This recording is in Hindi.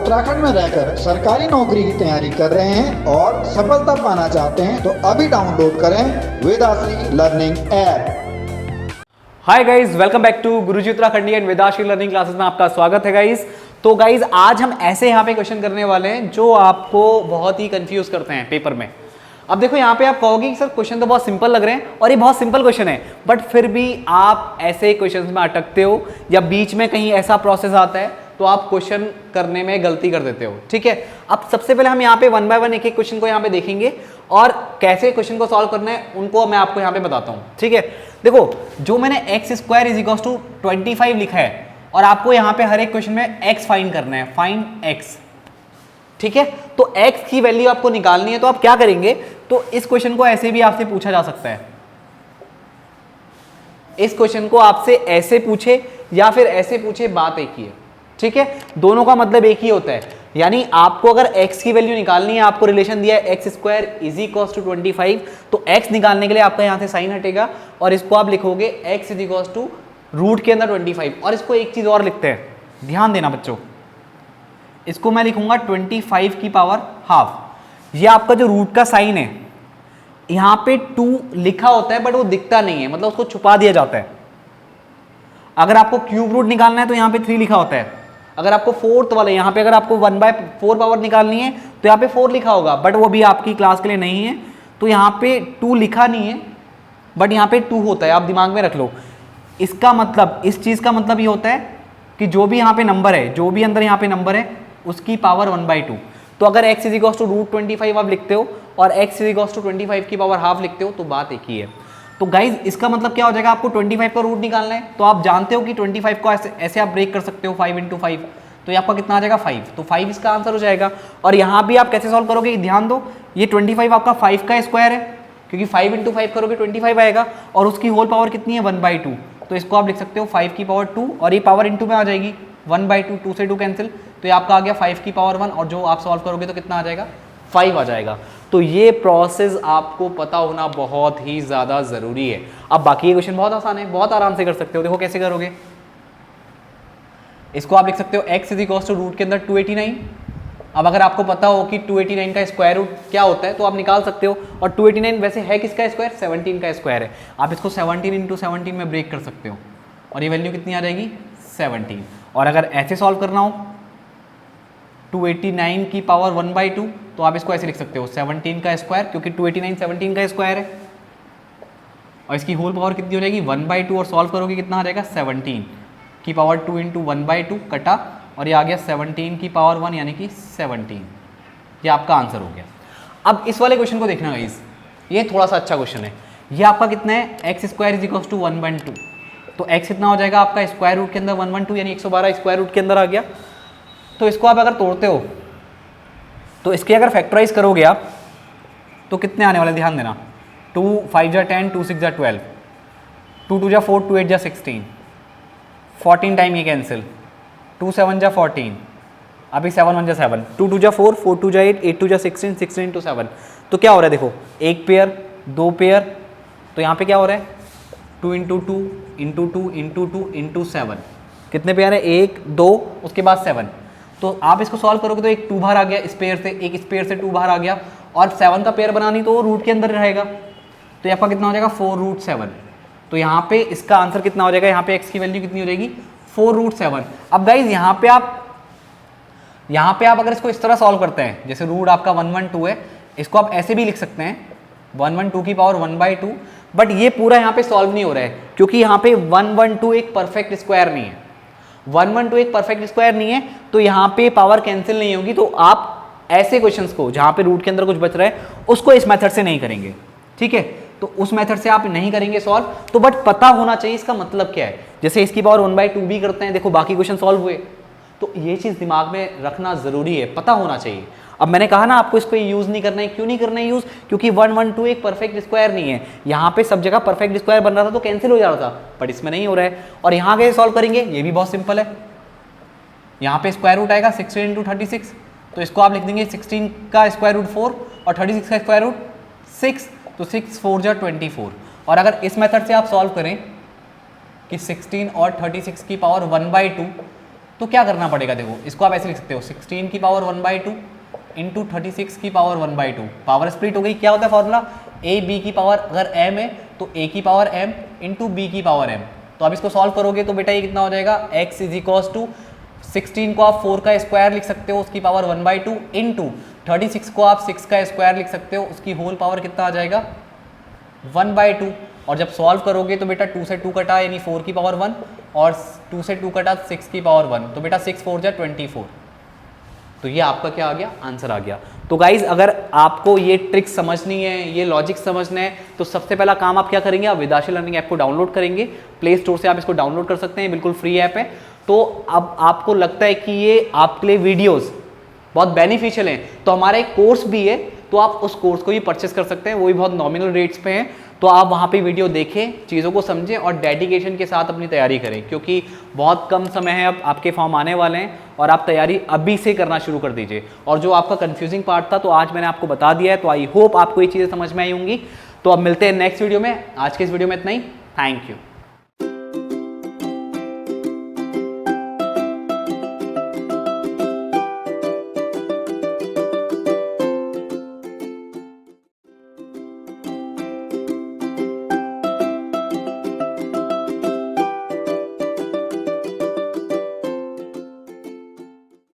उत्तराखंड में रहकर सरकारी नौकरी की तैयारी कर रहे हैं और सफलता पाना चाहते हैं तो अभी डाउनलोड करें Vedashree learning app. Hi guys, welcome back to Guruji Uttarakhandi and Vedashree learning classes में आपका स्वागत है गाइज। तो गाइज आज हम ऐसे यहाँ पे क्वेश्चन करने वाले हैं जो आपको बहुत ही कंफ्यूज करते हैं पेपर में। अब देखो यहाँ पे आप कहोगे कि सर क्वेश्चन तो बहुत सिंपल लग रहे हैं और ये बहुत सिंपल क्वेश्चन है, बट फिर भी आप ऐसे क्वेश्चंस में अटकते हो या बीच में कहीं ऐसा प्रोसेस आता है तो आप क्वेश्चन करने में गलती कर देते हो। ठीक है, अब सबसे पहले हम यहाँ पे वन बाय वन एक एक क्वेश्चन को यहाँ पे देखेंगे और कैसे क्वेश्चन को सॉल्व करना है उनको मैं आपको यहाँ पे बताता हूँ। ठीक है, देखो जो मैंने X square is equal to 25 लिखा है और आपको यहाँ पे हर एक क्वेश्चन में एक्स फाइंड करना है, फाइंड एक्स। ठीक है, तो x की वैल्यू आपको निकालनी है तो आप क्या करेंगे, तो इस क्वेश्चन को ऐसे भी आपसे पूछा जा सकता है, इस क्वेश्चन को आपसे ऐसे पूछे या फिर ऐसे पूछे, बात एक ही है। ठीक है, दोनों का मतलब एक ही होता है, यानी आपको अगर x की वैल्यू निकालनी है, आपको रिलेशन दिया है X square is equal to 25, तो x निकालने के लिए आपका यहां से साइन हटेगा और इसको आप लिखोगे x is equal to root के अंदर 25। और इसको एक चीज और लिखते हैं, ध्यान देना बच्चों, इसको मैं लिखूंगा 25 की पावर हाफ। ये आपका जो रूट का साइन है यहां पे 2 लिखा होता है बट वो दिखता नहीं है, मतलब उसको छुपा दिया जाता है। अगर आपको क्यूब रूट निकालना है तो यहां पे 3 लिखा होता है। अगर आपको फोर्थ वाले यहां पे अगर आपको 1/4 पावर निकालनी है तो यहां पे 4 लिखा होगा, बट वो भी आपकी क्लास के लिए नहीं है, तो यहां पे 2 लिखा नहीं है बट यहां पे 2 होता है, आप दिमाग में रख लो। इसका मतलब, इस चीज का मतलब ये होता है कि जो भी यहाँ पे नंबर है, जो भी अंदर यहाँ पे नंबर है उसकी पावर 1/2। तो अगर x is equal to root 25 आप लिखते हो और x इज इक्वल टू 25 की पावर हाफ लिखते हो तो बात एक ही है। तो गाइज इसका मतलब क्या हो जाएगा, आपको 25 का रूट निकालना है तो आप जानते हो कि 25 को ऐसे आप ब्रेक कर सकते हो 5 × 5, तो ये आपका कितना आ जाएगा 5, तो 5 इसका आंसर हो जाएगा। और यहाँ भी आप कैसे सॉल्व करोगे, ध्यान दो, ये 25 आपका 5 का स्क्वायर है क्योंकि 5 × 5 करोगे 25 आएगा और उसकी होल पावर कितनी है 1/2, तो इसको आप लिख सकते हो 5 की पावर 2 और ये पावर इंटू में आ जाएगी 1/2, 2 से 2 कैंसिल, तो ये आपका आ गया 5 की पावर 1 और जो आप सॉल्व करोगे तो कितना आ जाएगा 5 आ जाएगा। तो ये प्रोसेस आपको पता होना बहुत ही ज़्यादा ज़रूरी है। अब बाकी ये क्वेश्चन बहुत आसान है, बहुत आराम से कर सकते हो। देखो कैसे करोगे, इसको आप लिख सकते हो x is equal to root के अंदर 289। अब अगर आपको पता हो कि 289 का स्क्वायर रूट क्या होता है तो आप निकाल सकते हो, और 289 वैसे है किसका स्क्वायर, 17 का स्क्वायर है। आप इसको 17 × 17 में ब्रेक कर सकते हो और ये वैल्यू कितनी आ जाएगी 17। और अगर ऐसे सॉल्व करना हो 289 की पावर 1/2 तो आप इसको ऐसे लिख सकते हो 17 का स्क्वायर, क्योंकि 289 17 का स्क्वायर है और इसकी होल पावर कितनी हो जाएगी 1/2 और सॉल्व करोगे कितना आ जाएगा 17 की पावर 2 × 1/2 कटा और ये आ गया 17 की पावर 1 यानी कि 17। ये आपका आंसर हो गया। अब इस वाले क्वेश्चन को देखना गाइस, ये थोड़ा सा अच्छा क्वेश्चन है। ये आपका कितना है, X square is equal to 1/2, तो x कितना हो जाएगा आपका स्क्वायर रूट के अंदर 1/2 यानी 112 स्क्वायर रूट के अंदर आ गया। तो इसको आप अगर तोड़ते हो तो इसके अगर फैक्टराइज करोगे आप तो कितने आने वाले, ध्यान देना, 2 5 जा 10, 2 6 जा 12, 2 2 जा 4, 2 8 जा 16, 14 टाइम ये कैंसिल, 2 7 जा 14, अभी 7 1 जा 7, 2 2 जा 4, 4 2 जा 8, 8 2 जा 16, 16 × 7, तो क्या हो रहा है देखो, एक पेयर, दो पेयर, तो यहाँ पे क्या हो रहा है 2 × 2 × 2 × 2 × 7, कितने पेयर है 1 2 उसके बाद 7। तो आप इसको सॉल्व करोगे तो एक 2 बाहर आ गया इस पेयर से, एक इस पेयर से 2 बाहर आ गया, और 7 का पेयर बनानी तो वो रूट के अंदर रहेगा, तो आपका कितना हो जाएगा 4√7। तो यहाँ पे इसका आंसर कितना हो जाएगा, यहाँ पे x की वैल्यू कितनी हो जाएगी 4√7। अब गाइज यहाँ पे आप अगर इसको इस तरह सॉल्व करते हैं, जैसे रूट आपका 112 है, इसको आप ऐसे भी लिख सकते हैं 112 की पावर 1/2, बट ये पूरा यहाँ पे सॉल्व नहीं हो रहा है क्योंकि यहाँ पे 112 एक परफेक्ट स्क्वायर नहीं है, 112 एक परफेक्ट स्क्वायर नहीं है, तो यहाँ पे पावर कैंसिल नहीं होगी। तो आप ऐसे क्वेश्चंस को जहाँ पे रूट के अंदर कुछ बच रहा है उसको इस मेथड से नहीं करेंगे। ठीक है, तो उस मेथड से आप नहीं करेंगे सॉल्व, तो बट पता होना चाहिए इसका मतलब क्या है। जैसे इसकी पावर 1/2 भी करते हैं, देखो बाकी क्वेश्चन सॉल्व हुए, तो ये चीज़ दिमाग में रखना ज़रूरी है, पता होना चाहिए। अब मैंने कहा ना आपको इसको यूज़ नहीं करना है, क्यों नहीं करना है यूज़, क्योंकि 112 एक परफेक्ट स्क्वायर नहीं है। यहाँ पे सब जगह परफेक्ट स्क्वायर बन रहा था तो कैंसिल हो जा रहा था, बट इसमें नहीं हो रहा है। और यहाँ कैसे सॉल्व करेंगे, ये भी बहुत सिंपल है। यहाँ पे स्क्वायर रूट आएगा 16 × 36, तो इसको आप लिख देंगे 16 का स्क्वायर रूट 4 और 36 का स्क्वायर रूट 6, तो 6 4 जा 24। और अगर इस मेथड से आप सॉल्व करें कि 16 और 36 की पावर 1/2 तो क्या करना पड़ेगा, देखो इसको आप ऐसे लिख सकते हो 16 की पावर 1/2 इंटू 36 की पावर 1/2, पावर स्प्लिट हो गई। क्या होता है फॉर्मूला, ए बी की पावर अगर m है तो a की पावर m इंटू बी की पावर m। तो आप इसको सॉल्व करोगे तो बेटा ये कितना हो जाएगा, x इज इक्वल्स टू 16 को आप 4 का स्क्वायर लिख सकते हो उसकी पावर 1/2 इंटू 36 को आप 6 का स्क्वायर लिख सकते हो उसकी होल पावर कितना आ जाएगा 1/2। और जब सॉल्व करोगे तो बेटा 2 से 2 कटा यानी 4 की पावर 1 और 2 से 2 कटा 6 की पावर 1, तो बेटा 6 4 जा 24। तो ये आपका क्या आ गया, आंसर आ गया। तो गाइज अगर आपको ये ट्रिक समझनी है, ये लॉजिक समझना है, तो सबसे पहला काम आप क्या करेंगे, आप वेदांशी लर्निंग ऐप को डाउनलोड करेंगे। प्ले स्टोर से आप इसको डाउनलोड कर सकते हैं, बिल्कुल फ्री ऐप है। तो अब आपको लगता है कि ये आपके लिए वीडियोस बहुत बेनिफिशियल हैं, तो हमारा एक कोर्स भी है, तो आप उस कोर्स को भी परचेस कर सकते हैं, वो भी बहुत नॉमिनल रेट्स पे हैं। तो आप वहाँ पे वीडियो देखें, चीज़ों को समझें और डेडिकेशन के साथ अपनी तैयारी करें, क्योंकि बहुत कम समय है, अब आपके फॉर्म आने वाले हैं और आप तैयारी अभी से करना शुरू कर दीजिए। और जो आपका कंफ्यूजिंग पार्ट था तो आज मैंने आपको बता दिया है, तो आई होप आपको ये चीज़ें समझ में आई होंगी। तो अब मिलते हैं नेक्स्ट वीडियो में। आज के इस वीडियो में इतना ही, थैंक यू।